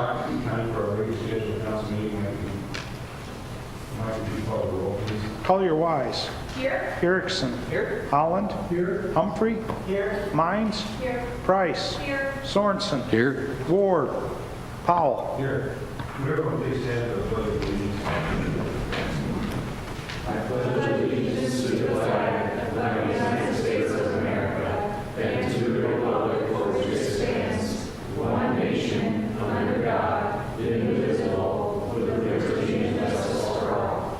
o'clock, time for our regular scheduled council meeting. Mike, would you call the roll, please? Collier Wise. Here. Erickson. Here. Holland. Here. Humphrey. Here. Mines. Here. Price. Here. Sorensen. Here. Ward. Powell. Here. Would everyone please stand for the pledge of allegiance? I pledge allegiance to the flag of the United States of America and to the republic for which it stands, one nation, under God, indivisible, with liberty and justice for all.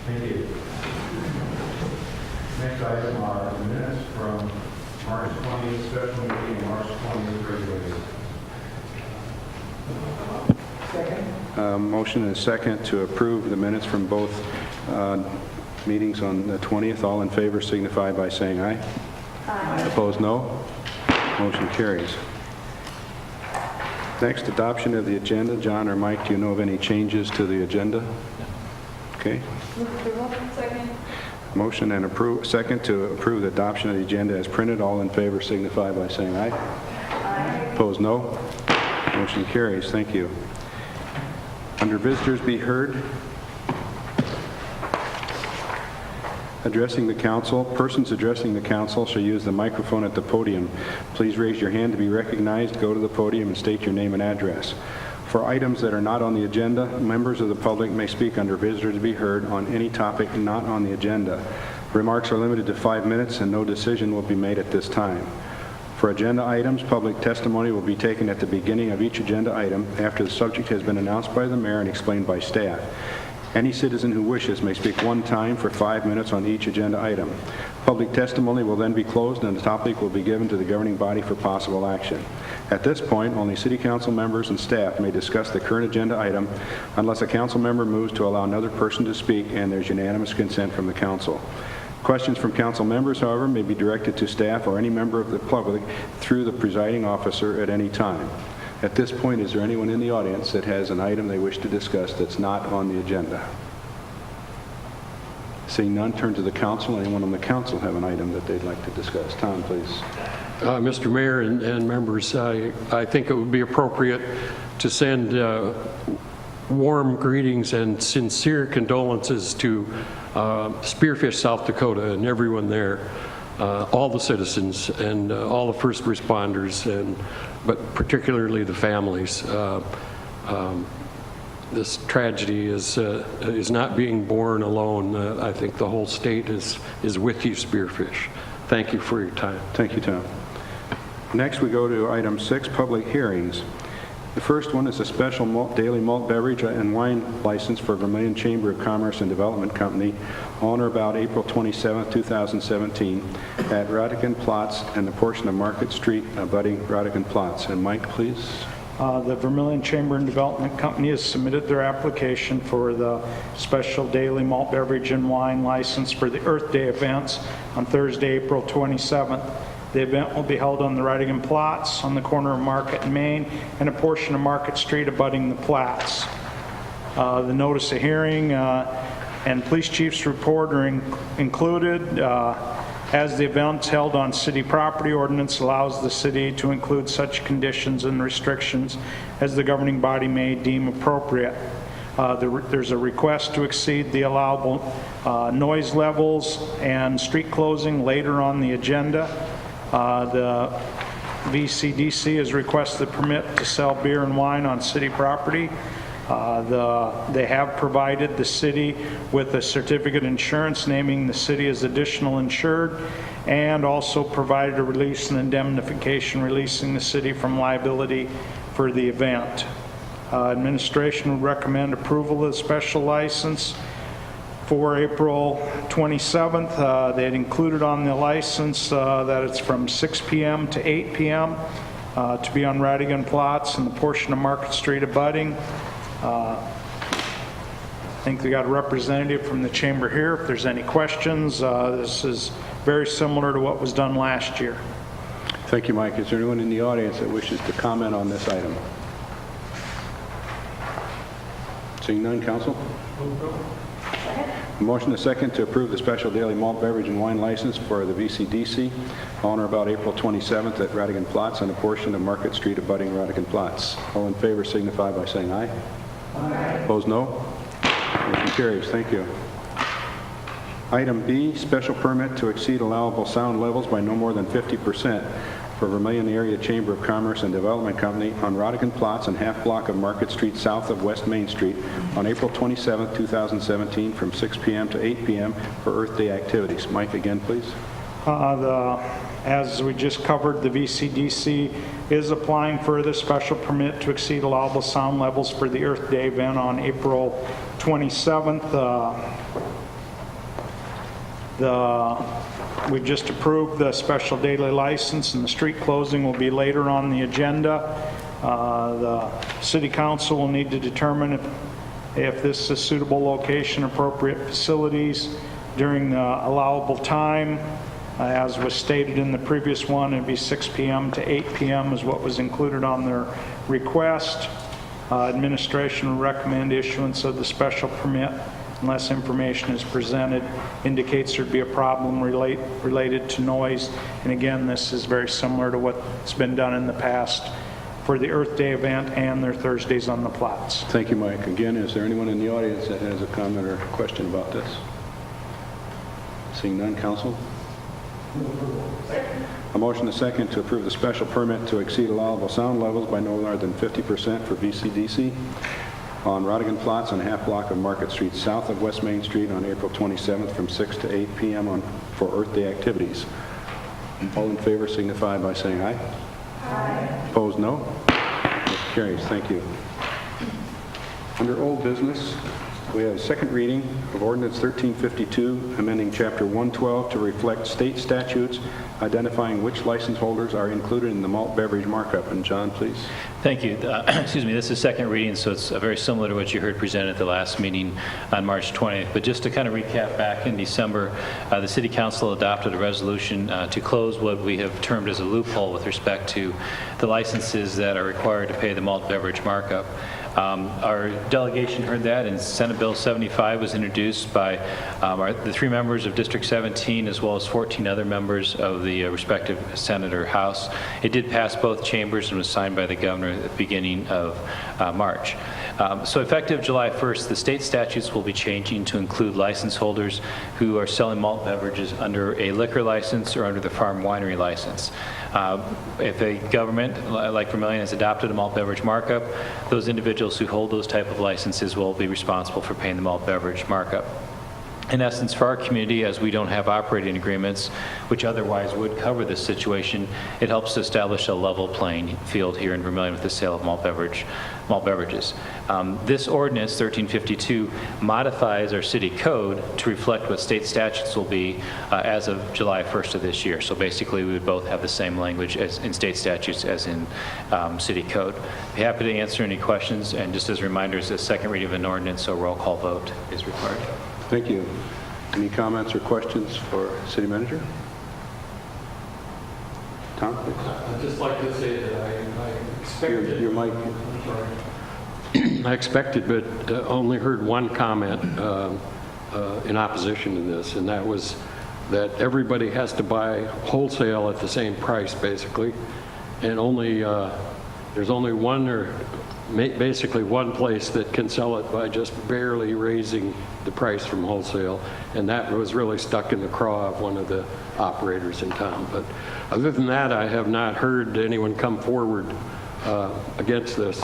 Thank you. Next item are the minutes from March 20th special meeting and March 20th regular meeting. Motion and a second to approve the minutes from both meetings on the 20th. All in favor signify by saying aye. Aye. Opposed, no. Motion carries. Next, adoption of the agenda. John or Mike, do you know of any changes to the agenda? Okay. Second. Motion and second to approve the adoption of the agenda as printed. All in favor signify by saying aye. Aye. Opposed, no. Motion carries. Thank you. Under visitors be heard. Addressing the council. Persons addressing the council shall use the microphone at the podium. Please raise your hand to be recognized. Go to the podium and state your name and address. For items that are not on the agenda, members of the public may speak under visitors to be heard on any topic not on the agenda. Remarks are limited to 5 minutes and no decision will be made at this time. For agenda items, public testimony will be taken at the beginning of each agenda item after the subject has been announced by the mayor and explained by staff. Any citizen who wishes may speak one time for 5 minutes on each agenda item. Public testimony will then be closed and the topic will be given to the governing body for possible action. At this point, only city council members and staff may discuss the current agenda item unless a council member moves to allow another person to speak and there's unanimous consent from the council. Questions from council members, however, may be directed to staff or any member of the public through the presiding officer at any time. At this point, is there anyone in the audience that has an item they wish to discuss that's not on the agenda? Seeing none, turn to the council. Anyone on the council have an item that they'd like to discuss? Tom, please. Mr. Mayor and members, I think it would be appropriate to send warm greetings and sincere condolences to Spearfish, South Dakota, and everyone there, all the citizens and all the first responders, but particularly the families. This tragedy is not being borne alone. I think the whole state is with you, Spearfish. Thank you for your time. Thank you, Tom. Next, we go to item 6, public hearings. The first one is a special daily malt beverage and wine license for Vermillion Chamber of Commerce and Development Company on or about April 27, 2017 at Radican Platz and the portion of Market Street abutting Radican Platz. And Mike, please. The Vermillion Chamber and Development Company has submitted their application for the special daily malt beverage and wine license for the Earth Day events on Thursday, April 27th. The event will be held on the Radigan Platz on the corner of Market and Main and a portion of Market Street abutting the Platz. The notice of hearing and police chief's report are included. As the event's held on city property, ordinance allows the city to include such conditions and restrictions as the governing body may deem appropriate. There's a request to exceed the allowable noise levels and street closing later on the agenda. The VCDC has requested a permit to sell beer and wine on city property. They have provided the city with a certificate of insurance naming the city as additional insured and also provided a release and indemnification releasing the city from liability for the event. Administration would recommend approval of the special license for April 27th. They had included on the license that it's from 6 p.m. to 8 p.m. To be on Radigan Platz and the portion of Market Street abutting. I think we got a representative from the chamber here. If there's any questions, this is very similar to what was done last year. Thank you, Mike. Is there anyone in the audience that wishes to comment on this item? Seeing none, council? A motion and a second to approve the special daily malt beverage and wine license for the VCDC on or about April 27th at Radigan Platz on a portion of Market Street abutting Radigan Platz. All in favor signify by saying aye. Aye. Opposed, no. Motion carries. Thank you. Item B, special permit to exceed allowable sound levels by no more than 50% for Vermillion Area Chamber of Commerce and Development Company on Rodigan Platz and half block of Market Street south of West Main Street on April 27, 2017 from 6 p.m. to 8 p.m. for Earth Day activities. Mike, again, please. As we just covered, the VCDC is applying for the special permit to exceed allowable sound levels for the Earth Day event on April 27th. We've just approved the special daily license, and the street closing will be later on the agenda. The City Council will need to determine if this is a suitable location, appropriate facilities during the allowable time. As was stated in the previous one, it'd be 6 p.m. to 8 p.m. is what was included on their request. Administration will recommend issuance of the special permit unless information is presented indicates there'd be a problem related to noise. And again, this is very similar to what's been done in the past for the Earth Day event and their Thursdays on the Platz. Thank you, Mike. Again, is there anyone in the audience that has a comment or question about this? Seeing none, council? A motion and a second to approve the special permit to exceed allowable sound levels by no more than 50% for VCDC on Rodigan Platz and a half block of Market Street south of West Main Street on April 27th from 6 to 8 p.m. for Earth Day activities. All in favor signify by saying aye. Aye. Opposed, no. Motion carries. Thank you. Under old business, we have second reading of Ordinance 1352, amending Chapter 112 to reflect state statutes identifying which license holders are included in the malt beverage markup. And John, please. Thank you. Excuse me, this is second reading, so it's very similar to what you heard presented at the last meeting on March 20th. But just to kind of recap, back in December, the City Council adopted a resolution to close what we have termed as a loophole with respect to the licenses that are required to pay the malt beverage markup. Our delegation heard that, and Senate Bill 75 was introduced by the 3 members of District 17 as well as 14 other members of the respective Senate or House. It did pass both chambers and was signed by the governor at the beginning of March. So effective July 1st, the state statutes will be changing to include license holders who are selling malt beverages under a liquor license or under the farm winery license. If a government like Vermillion has adopted a malt beverage markup, those individuals who hold those type of licenses will be responsible for paying the malt beverage markup. In essence, for our community, as we don't have operating agreements, which otherwise would cover this situation, it helps to establish a level playing field here in Vermillion with the sale of malt beverages. This ordinance, 1352, modifies our city code to reflect what state statutes will be as of July 1st of this year. So basically, we would both have the same language as in state statutes as in city code. Be happy to answer any questions, and just as a reminder, it's a second reading of an ordinance, so a roll call vote is required. Thank you. Any comments or questions for City Manager? Tom, please. I'd just like to say that I expected... Your mic. I'm sorry. I expected, but only heard one comment in opposition to this, and that was that everybody has to buy wholesale at the same price, basically, and there's only one or basically one place that can sell it by just barely raising the price from wholesale, and that was really stuck in the craw of one of the operators in town. But other than that, I have not heard anyone come forward against this,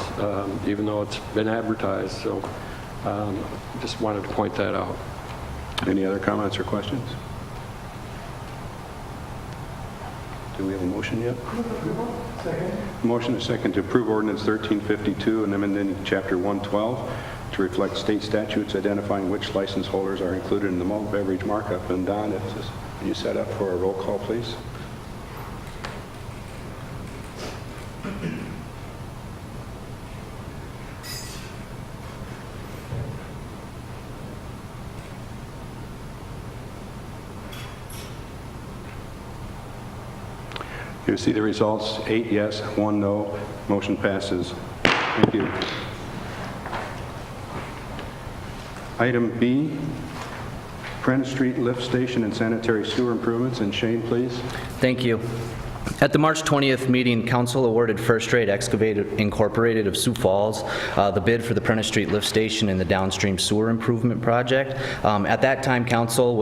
even though it's been advertised. So just wanted to point that out. Any other comments or questions? Do we have a motion yet? Second. Motion is second to approve Ordinance 1352 and amending Chapter 112 to reflect state statutes identifying which license holders are included in the malt beverage markup. And Don, can you set up for a roll call, please? You see the results, 8 yes, 1 no. Motion passes. Thank you. Item B, Prentice Street Lift Station and sanitary sewer improvements. And Shane, please. Thank you. At the March 20th meeting, Council awarded First Rate Excavate Incorporated of Sioux Falls the bid for the Prentice Street Lift Station and the downstream sewer improvement project. At that time, Council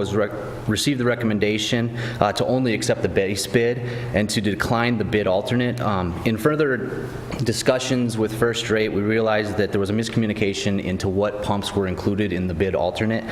received the recommendation to only accept the base bid and to decline the bid alternate. In further discussions with First Rate, we realized that there was a miscommunication into what pumps were included in the bid alternate.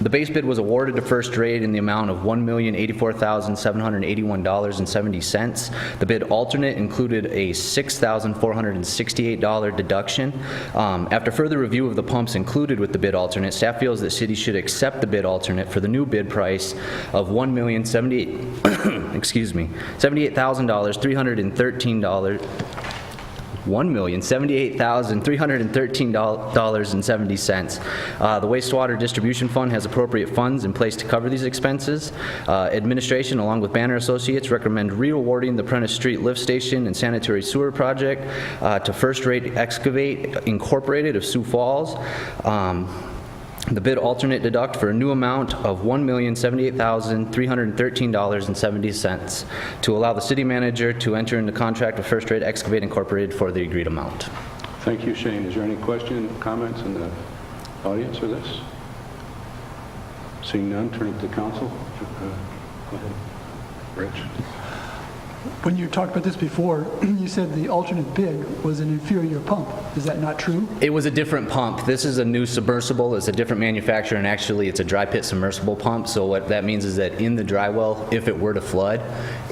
The base bid was awarded to First Rate in the amount of $1,084,781.70. The bid alternate included a $6,468 deduction. After further review of the pumps included with the bid alternate, staff feels that city should accept the bid alternate for the new bid price of $1,078,313. $1,078,313.70. The wastewater distribution fund has appropriate funds in place to cover these expenses. Administration, along with Banner Associates, recommend re-awarding the Prentice Street Lift Station and sanitary sewer project to First Rate Excavate Incorporated of Sioux Falls. The bid alternate deduct for a new amount of $1,078,313.70 to allow the city manager to enter into contract with First Rate Excavate Incorporated for the agreed amount. Thank you, Shane. Is there any question, comments in the audience for this? Seeing none, turn it to council. Go ahead. Rich. When you talked about this before, you said the alternate bid was an inferior pump. Is that not true? It was a different pump. This is a new submersible. It's a different manufacturer, and actually it's a dry pit submersible pump. So what that means is that in the dry well, if it were to flood,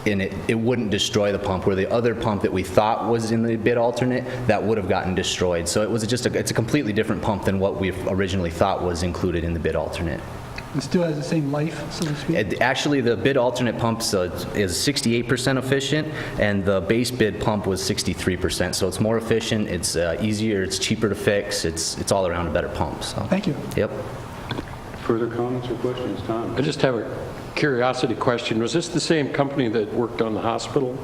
and it wouldn't destroy the pump, where the other pump that we thought was in the bid alternate, that would have gotten destroyed. So it was it's a completely different pump than what we originally thought was included in the bid alternate. It still has the same life, so to speak? Actually, the bid alternate pump is 68% efficient, and the base bid pump was 63%. So it's more efficient, it's easier, it's cheaper to fix, it's all around a better pump. So. Thank you. Yep. Further comments or questions? Tom? I just have a curiosity question. Was this the same company that worked on the hospital?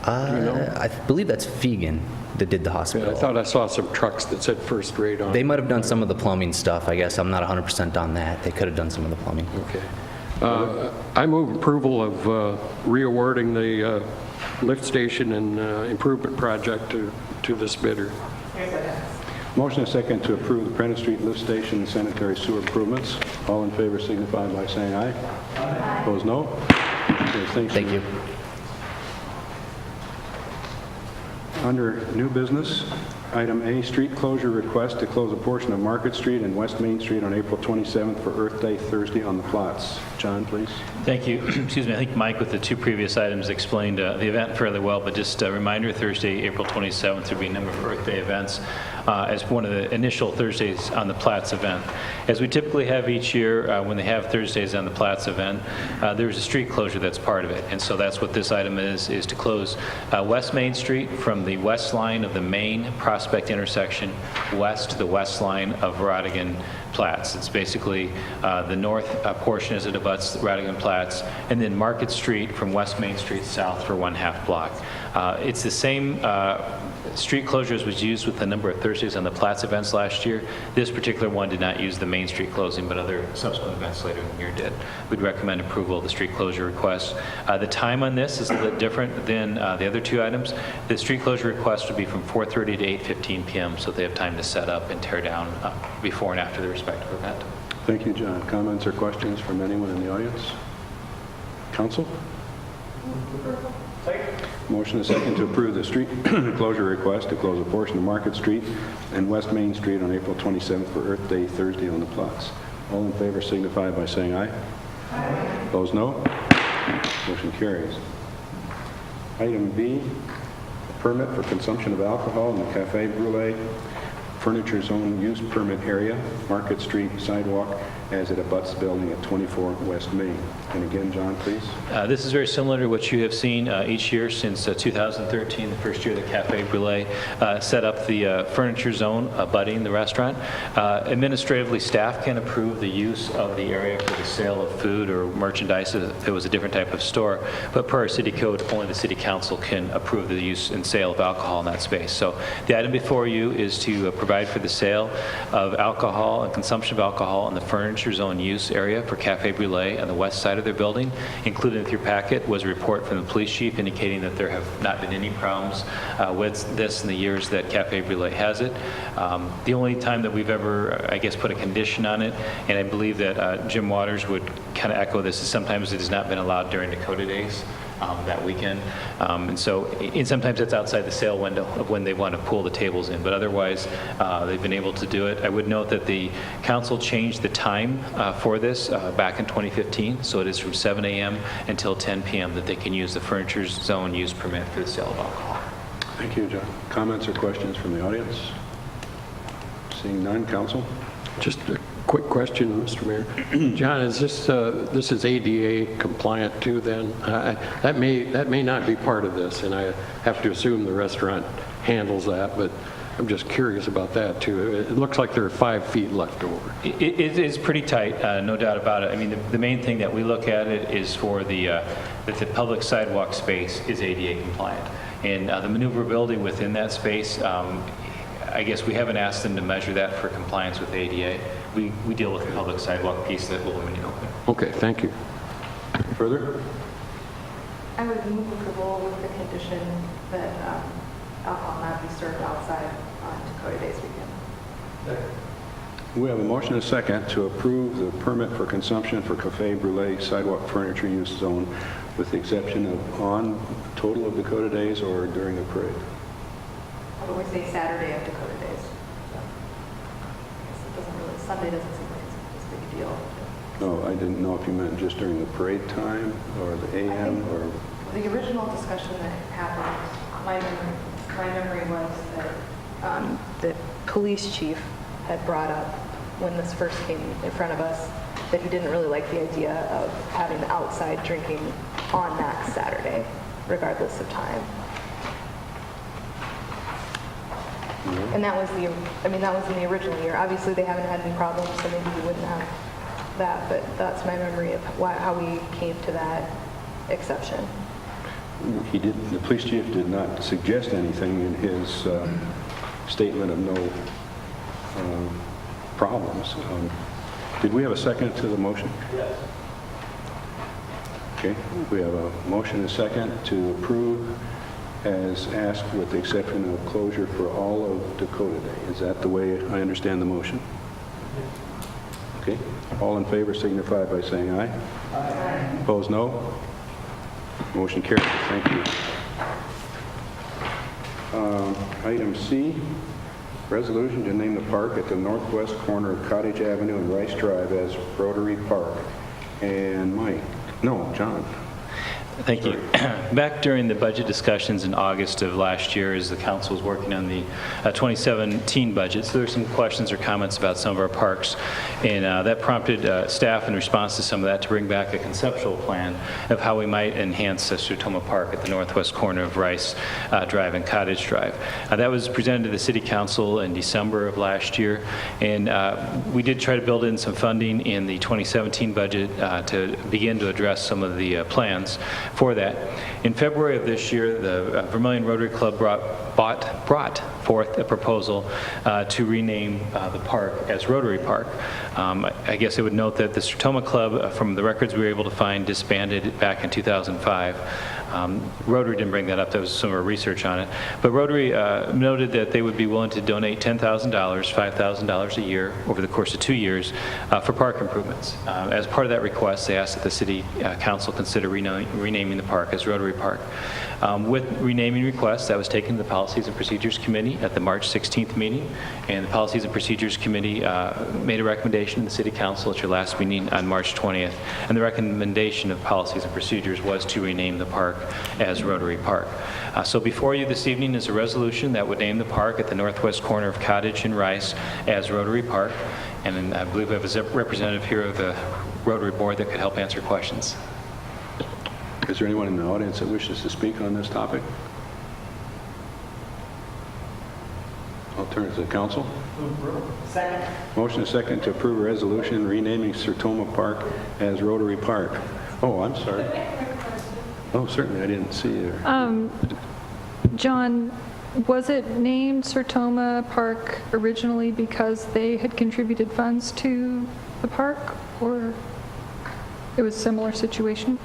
Do you know? I believe that's Fegan that did the hospital. Yeah, I thought I saw some trucks that said First Rate on. They might have done some of the plumbing stuff, I guess. I'm not 100% on that. They could have done some of the plumbing. Okay. I move approval of re-awarding the lift station and improvement project to this bidder. Motion and second to approve the Prentice Street Lift Station and sanitary sewer improvements. All in favor signify by saying aye. Aye. Opposed, no. Okay, Thank you. Under new business, item A, street closure request to close a portion of Market Street and West Main Street on April 27th for Earth Day Thursday on the plots. John, please. Thank you. Excuse me. I think Mike with the two previous items explained the event fairly well, but just a reminder, Thursday, April 27th, there'll be a number of Earth Day events as one of the initial Thursdays on the Platts event. As we typically have each year when they have Thursdays on the Platts event, there's a street closure that's part of it. And so that's what this item is to close West Main Street from the west line of the main Prospect intersection west to the west line of Rodigan Platts. It's basically the north portion as it abuts Rodigan Platts, and then Market Street from West Main Street south for 1/2 block. It's the same street closures was used with the number of Thursdays on the Platts events last year. This particular one did not use the Main Street closing, but other subsequent events later in the year did. We'd recommend approval of the street closure request. The time on this is a little different than the other two items. The street closure request would be from 4:30 to 8:15 p.m., so they have time to set up and tear down before and after the respective event. Thank you, John. Comments or questions from anyone in the audience? Council? Motion is second to approve the street closure request to close a portion of Market Street and West Main Street on April 27th for Earth Day Thursday on the plots. All in favor signify by saying aye. Aye. Opposed, no. Motion carries. Item B, a permit for consumption of alcohol in the Cafe Brûlée Furniture Zone Use Permit Area, Market Street sidewalk, as it abuts the building at 24 West Main. And again, John, please. This is very similar to what you have seen each year since 2013, the first year the Cafe Brûlée set up the furniture zone abutting the restaurant. Administratively, staff can approve the use of the area for the sale of food or merchandise if it was a different type of store, but per our city code, only the city council can approve the use and sale of alcohol in that space. So the item before you is to provide provide for the sale of alcohol and consumption of alcohol in the furniture zone use area for Cafe Brûlée on the west side of their building. Included with your packet was a report from the police chief indicating that there have not been any problems with this in the years that Cafe Brûlée has it. The only time that we've ever, I guess, put a condition on it, and I believe that Jim Waters would kind of echo this, is sometimes it has not been allowed during Dakota Days that weekend. And sometimes it's outside the sale window of when they want to pull the tables in, but otherwise they've been able to do it. I would note that the council changed the time for this back in 2015, so it is from 7 a.m. until 10 p.m. that they can use the furniture zone use permit for the sale of alcohol. Thank you, John. Comments or questions from the audience? Seeing none, council? Just a quick question, Mr. Mayor. John, is this is ADA compliant too then? That may not be part of this, and I have to assume the restaurant handles that, but I'm just curious about that too. It looks like there are 5 feet left over. It is pretty tight, no doubt about it. I mean, the main thing that we look at it is for that the public sidewalk space is ADA compliant. And the maneuverability within that space, I guess we haven't asked them to measure that for compliance with ADA. We deal with the public sidewalk piece that will remain open. Okay, thank you. Further? I would move approval with the condition that alcohol not be served outside on Dakota Days weekend. We have a motion and a second to approve the permit for consumption for Cafe Brûlée sidewalk furniture use zone with the exception of on total of Dakota Days or during the parade. I would say Saturday of Dakota Days. So, I guess it doesn't really, Sunday doesn't seem like it's a big deal. No, I didn't know if you meant just during the parade time or the AM or... The original discussion that happened, my memory was that the police chief had brought up when this first came in front of us that he didn't really like the idea of having the outside drinking on that Saturday, regardless of time. And that was that was in the original year. Obviously, they haven't had any problems, so maybe we wouldn't have that, but that's my memory of how we came to that exception. The police chief did not suggest anything in his statement of no problems. Did we have a second to the motion? Yes. Okay, we have a motion and a second to approve as asked with the exception of closure for all of Dakota Day. Is that the way I understand the motion? Okay, all in favor signify by saying aye. Aye. Opposed, no. Motion carries. Thank you. Item C, resolution to name the park at the northwest corner of Cottage Avenue and Rice Drive as Rotary Park. And John. Thank you. Back during the budget discussions in August of last year, as the council was working on the 2017 budget, so there were some questions or comments about some of our parks, and that prompted staff in response to some of that to bring back a conceptual plan of how we might enhance Sertoma Park at the northwest corner of Rice Drive and Cottage Drive. That was presented to the City Council in December of last year, and we did try to build in some funding in the 2017 budget to begin to address some of the plans for that. In February of this year, the Vermillion Rotary Club brought forth a proposal to rename the park as Rotary Park. I guess I would note that the Sertoma Club, from the records we were able to find, disbanded back in 2005. Rotary didn't bring that up. That was some of our research on it. But Rotary noted that they would be willing to donate $10,000, $5,000 a year over the course of 2 years for park improvements. As part of that request, they asked that the City Council consider renaming the park as Rotary Park. With renaming requests, that was taken to the Policies and Procedures Committee at the March 16th meeting, and the Policies and Procedures Committee made a recommendation to the City Council at your last meeting on March 20th, and the recommendation of Policies and Procedures was to rename the park as Rotary Park. So before you this evening is a resolution that would name the park at the northwest corner of Cottage and Rice as Rotary Park, and I believe we have a representative here of the Rotary Board that could help answer questions. Is there anyone in the audience that wishes to speak on this topic? I'll turn it to the council. Second. Motion is second to approve a resolution renaming Sertoma Park as Rotary Park. Oh, I'm sorry. Oh, certainly, I didn't see you there. John, Was it named Sertoma Park originally because they had contributed funds to the park, or it was a similar situation?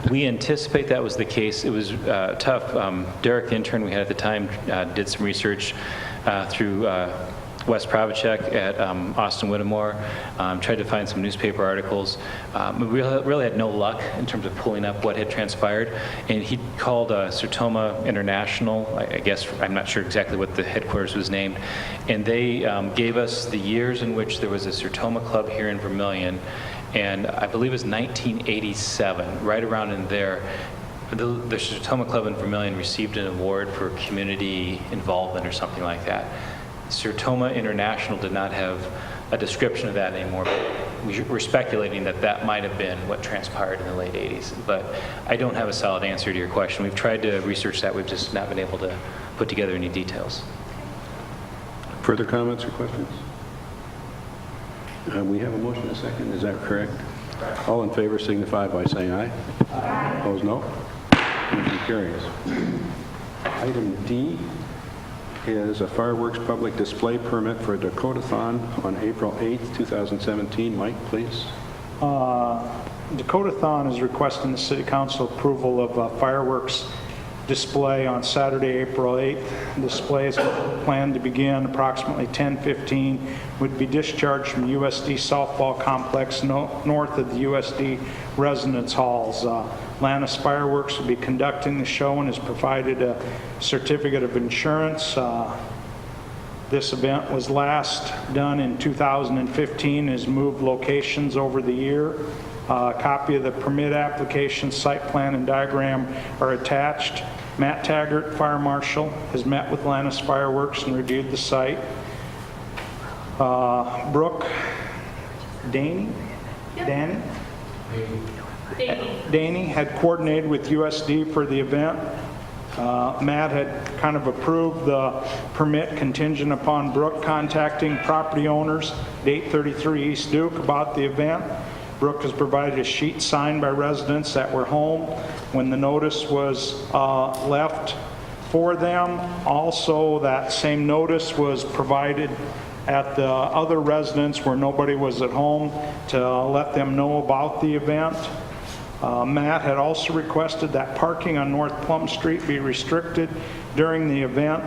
We anticipate that was the case. It was tough. Derek, the intern we had at the time, did some research through Wes Pravacek at Austin Whittemore, tried to find some newspaper articles. We really had no luck in terms of pulling up what had transpired, and he called Sertoma International, I guess, I'm not sure exactly what the headquarters was named, and they gave us the years in which there was a Sertoma Club here in Vermillion, and I believe it was 1987, right around in there. The Sertoma Club in Vermillion received an award for community involvement or something like that. Sertoma International did not have a description of that anymore, but we're speculating that that might have been what transpired in the late 80s. But I don't have a solid answer to your question. We've tried to research that. We've just not been able to put together any details. Further comments or questions? We have a motion and a second. Is that correct? All in favor signify by saying aye. Aye. Opposed, no. Motion carries. Item D is a fireworks public display permit for a Dakotathon on April 8th, 2017. Mike, please. Dakotathon is requesting the City Council approval of a fireworks display on Saturday, April 8th. Display is planned to begin approximately 10:15, would be discharged from USD softball complex north of the USD residence halls. Lannis Fireworks will be conducting the show and has provided a certificate of insurance. This event was last done in 2015, has moved locations over the year. A copy of the permit application, site plan, and diagram are attached. Matt Taggart, Fire Marshal, has met with Lannis Fireworks and reviewed the site. Brooke Daney had coordinated with USD for the event. Matt had kind of approved the permit contingent upon Brooke contacting property owners at 833 East Duke about the event. Brooke has provided a sheet signed by residents that were home when the notice was left for them. Also, that same notice was provided at the other residence where nobody was at home to let them know about the event. Matt had also requested that parking on North Plum Street be restricted during the event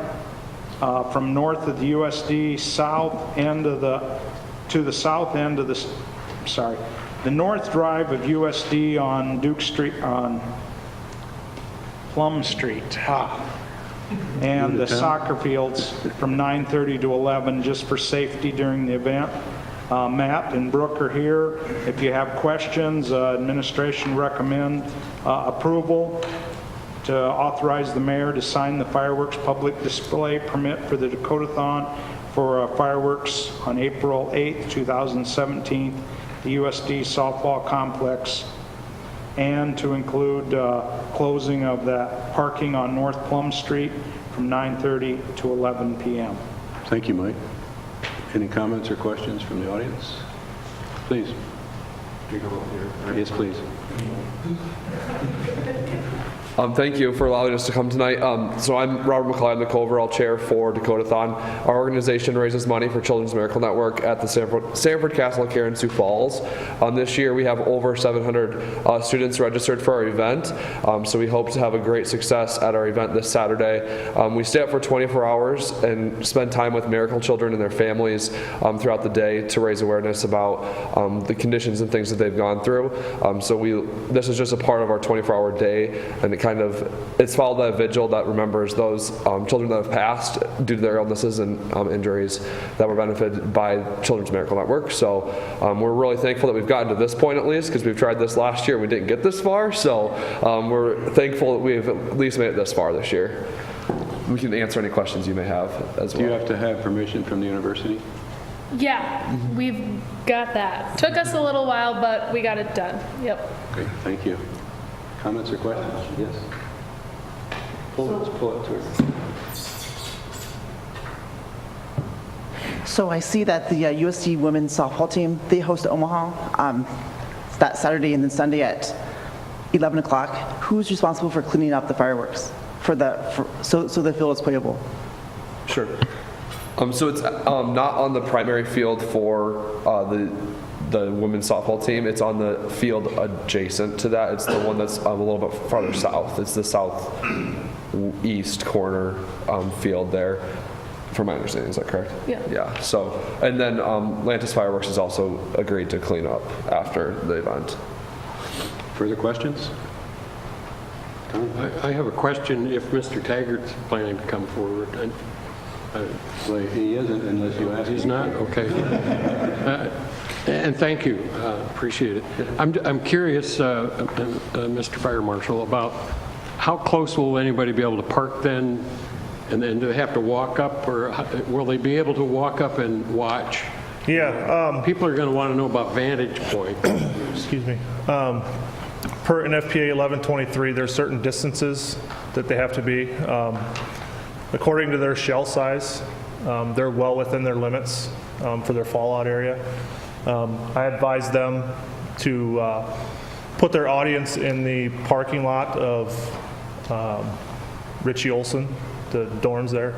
from north of the USD south end of to the south end of the north drive of USD on Duke Street, on Plum Street, and the soccer fields from 9:30 to 11 just for safety during the event. Matt and Brooke are here. If you have questions, administration recommend approval to authorize the mayor to sign the fireworks public display permit for the Dakotathon for fireworks on April 8th, 2017, the USD softball complex, and to include closing of that parking on North Plum Street from 9:30 to 11 p.m. Thank you, Mike. Any comments or questions from the audience? Please. Yes, please. Thank you for allowing us to come tonight. So I'm Robert McClellan, the co-overall chair for Dakotathon. Our organization raises money for Children's Miracle Network at the Sanford Castle Care in Sioux Falls. This year we have over 700 students registered for our event, so we hope to have a great success at our event this Saturday. We stay up for 24 hours and spend time with miracle children and their families throughout the day to raise awareness about the conditions and things that they've gone through. This is just a part of our 24-hour day, and it's followed by a vigil that remembers those children that have passed due to their illnesses and injuries that were benefited by Children's Miracle Network. So we're really thankful that we've gotten to this point at least, because we've tried this last year and we didn't get this far. So we're thankful that we've at least made it this far this year. We can answer any questions you may have as well. Do you have to have permission from the university? Yeah, we've got that. Took us a little while, but we got it done. Yep. Okay, thank you. Comments or questions? Yes. Pull it to her. So I see that the USD women's softball team, they host Omaha that Saturday and then Sunday at 11 o'clock. Who's responsible for cleaning up the fireworks? so the field is playable? Sure. So it's not on the primary field for the women's softball team. It's on the field adjacent to that. It's the one that's a little bit farther south. It's the southeast corner field there, from my understanding. Is that correct? Yeah. Yeah. So, and then Lantis Fireworks has also agreed to clean up after the event. Further questions? I have a question if Mr. Taggart's planning to come forward. Well, he isn't unless you ask him. He's not? Okay. And thank you. Appreciate it. I'm curious, Mr. Fire Marshal, about how close will anybody be able to park then? And then do they have to walk up, or will they be able to walk up and watch? Yeah. People are going to want to know about vantage point. Excuse me. Per NFPA 1123, there are certain distances that they have to be. According to their shell size, they're well within their limits for their fallout area. I advise them to put their audience in the parking lot of Richie Olson, the dorms there,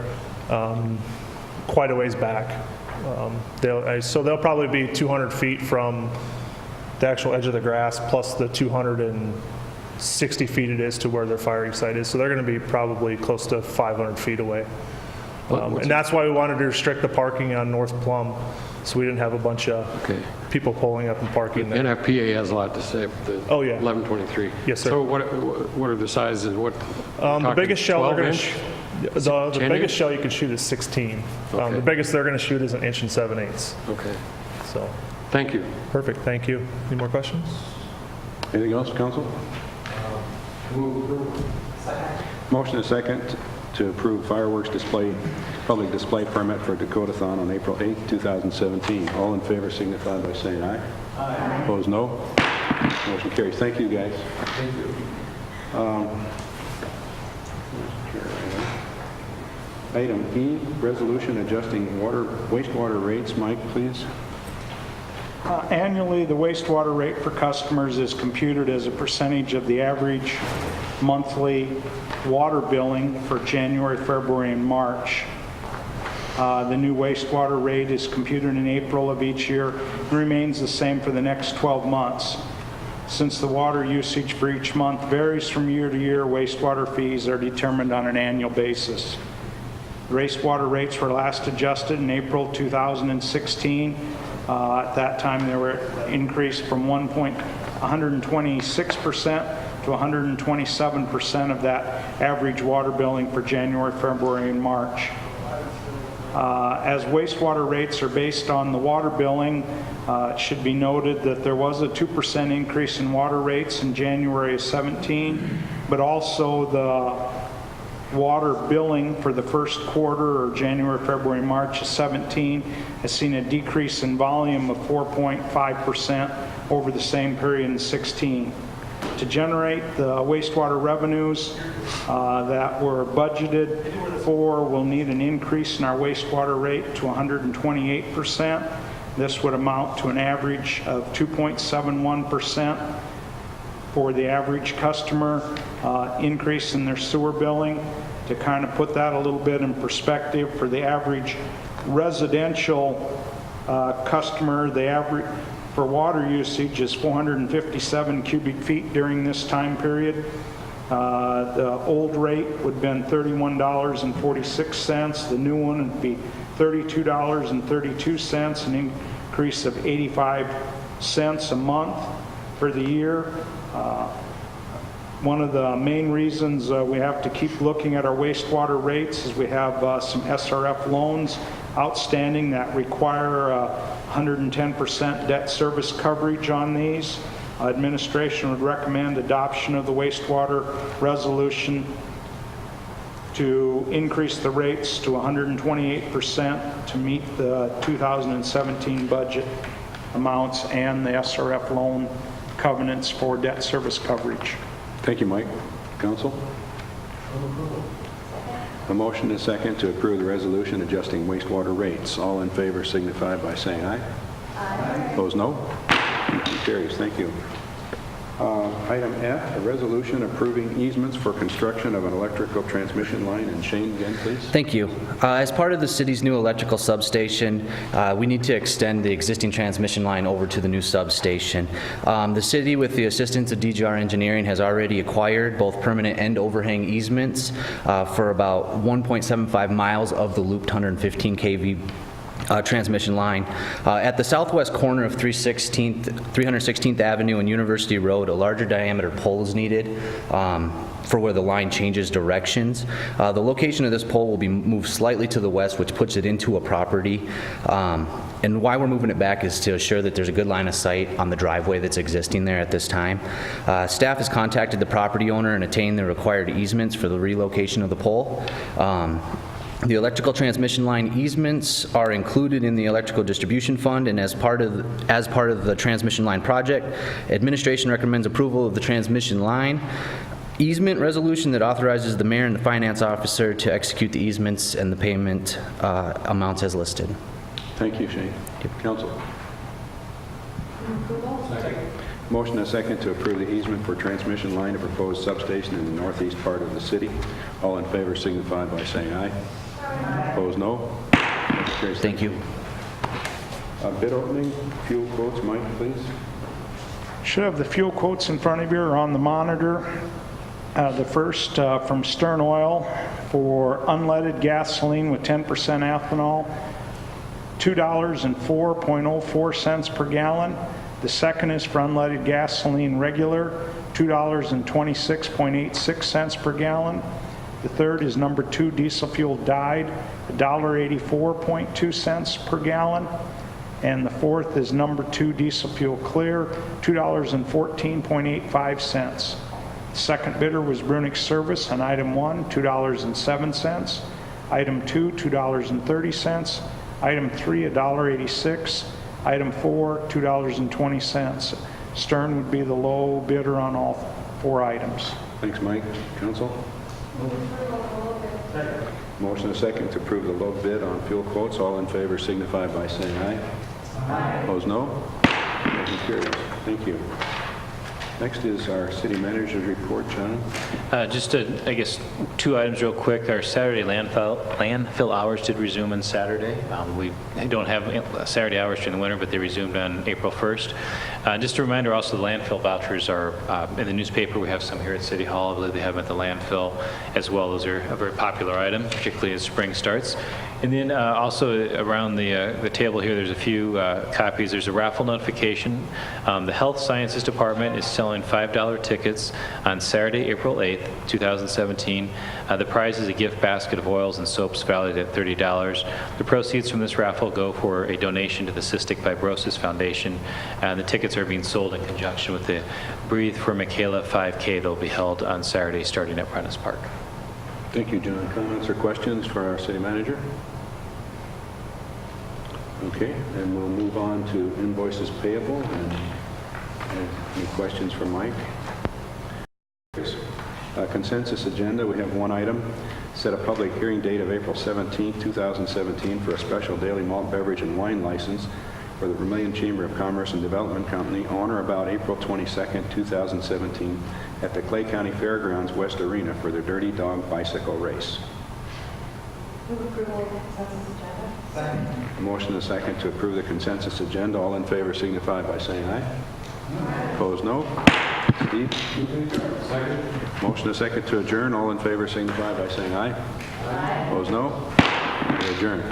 quite a ways back. So they'll probably be 200 feet from the actual edge of the grass, plus the 260 feet it is to where their firing site is. So they're going to be probably close to 500 feet away. And that's why we wanted to restrict the parking on North Plum, so we didn't have a bunch of people pulling up and parking there. NFPA has a lot to say about the 1123. Yes, sir. So what are the sizes? The biggest shell they're going to the biggest shell you can shoot is 16. The biggest they're going to shoot is 1 7/8 inches. Okay. So. Thank you. Perfect. Thank you. Any more questions? Anything else, council? Motion is second to approve fireworks public display permit for Dakota-thon on April 8th, 2017. All in favor signify by saying aye. Aye. Opposed, no. Motion carries. Thank you, guys. Thank you. Item E, resolution adjusting wastewater rates. Mike, please. Annually, the wastewater rate for customers is computed as a percentage of the average monthly water billing for January, February, and March. The new wastewater rate is computed in April of each year and remains the same for the next 12 months. Since the water usage for each month varies from year to year, wastewater fees are determined on an annual basis. The wastewater rates were last adjusted in April 2016. At that time, they were increased from 126% to 127% of that average water billing for January, February, and March. As wastewater rates are based on the water billing, it should be noted that there was a 2% increase in water rates in January of 17, but also the water billing for the first quarter, or January, February, March of 17, has seen a decrease in volume of 4.5% over the same period in 16. To generate the wastewater revenues that were budgeted for, we'll need an increase in our wastewater rate to 128%. This would amount to an average of 2.71% for the average customer, increase in their sewer billing. To kind of put that a little bit in perspective, for the average residential customer, the average for water usage is 457 cubic feet during this time period. The old rate would have been $31.46. The new one would be $32.32, an increase of 85 cents a month for the year. One of the main reasons we have to keep looking at our wastewater rates is we have some SRF loans outstanding that require 110% debt service coverage on these. Administration would recommend adoption of the wastewater resolution to increase the rates to 128% to meet the 2017 budget amounts and the SRF loan covenants for debt service coverage. Thank you, Mike. Council? A motion is second to approve the resolution adjusting wastewater rates. All in favor signify by saying aye. Aye. Opposed, no. Motion carries. Thank you. Item F, a resolution approving easements for construction of an electrical transmission line. And Shane, again, please. Thank you. As part of the city's new electrical substation, we need to extend the existing transmission line over to the new substation. The city, with the assistance of DGR Engineering, has already acquired both permanent and overhang easements for about 1.75 miles of the looped 115 kV transmission line. At the southwest corner of 316th Avenue and University Road, a larger diameter pole is needed for where the line changes directions. The location of this pole will be moved slightly to the west, which puts it into a property. And why we're moving it back is to assure that there's a good line of sight on the driveway that's existing there at this time. Staff has contacted the property owner and obtained the required easements for the relocation of the pole. The electrical transmission line easements are included in the electrical distribution fund, and as part of the transmission line project, administration recommends approval of the transmission line easement resolution that authorizes the mayor and the finance officer to execute the easements and the payment amounts as listed. Thank you, Shane. Council. Motion and a second to approve the easement for transmission line to proposed substation in the northeast part of the city. All in favor signify by saying aye. Opposed, no. Carries. Thank you. Bid opening, fuel quotes. Mike, please. Should have the fuel quotes in front of you or on the monitor. The first from Stern Oil for unleaded gasoline with 10% ethanol, $2.04.04 per gallon. The second is for unleaded gasoline regular, $2.26.86 per gallon. The third is number 2 diesel fuel dyed, $1.84.2 per gallon. And the fourth is number 2 diesel fuel clear, $2.14.85. The second bidder was Brunick Service on item 1, $2.07. Item 2, $2.30. Item 3, $1.86. Item 4, $2.20. Stern would be the low bidder on all 4 items. Thanks, Mike. Council? Motion and a second to approve the low bid on fuel quotes. All in favor signify by saying aye. Aye. Opposed, no. Motion carries. Thank you. Next is our city manager's report. John? Just, I guess, 2 items real quick. Our Saturday landfill hours did resume on Saturday. We don't have Saturday hours during the winter, but they resumed on April 1st. Just a reminder also, the landfill vouchers are in the newspaper. We have some here at City Hall. I believe they have them at the landfill as well. Those are a very popular item, particularly as spring starts. And then also around the table here, there's a few copies. There's a raffle notification. The Health Sciences Department is selling $5 tickets on Saturday, April 8th, 2017. The prize is a gift basket of oils and soaps valued at $30. The proceeds from this raffle go for a donation to the Cystic Fibrosis Foundation. And the tickets are being sold in conjunction with the Breathe for Michaela 5K that will be held on Saturday starting at Prentice Park. Thank you, John. Comments or questions for our city manager? Okay, and we'll move on to invoices payable. And any questions for Mike? Consensus agenda, we have 1 item. Set a public hearing date of April 17, 2017 for a special daily malt beverage and wine license for the Vermillion Chamber of Commerce and Development Company on or about April 22, 2017 at the Clay County Fairgrounds West Arena for their Dirty Dog Bicycle Race. Move approval of the consensus agenda. Second. A motion and a second to approve the consensus agenda. All in favor signify by saying aye. Aye. Opposed, no. Steve? Second. Motion and a second to adjourn. All in favor signify by saying aye. Aye. Opposed, no. We adjourn.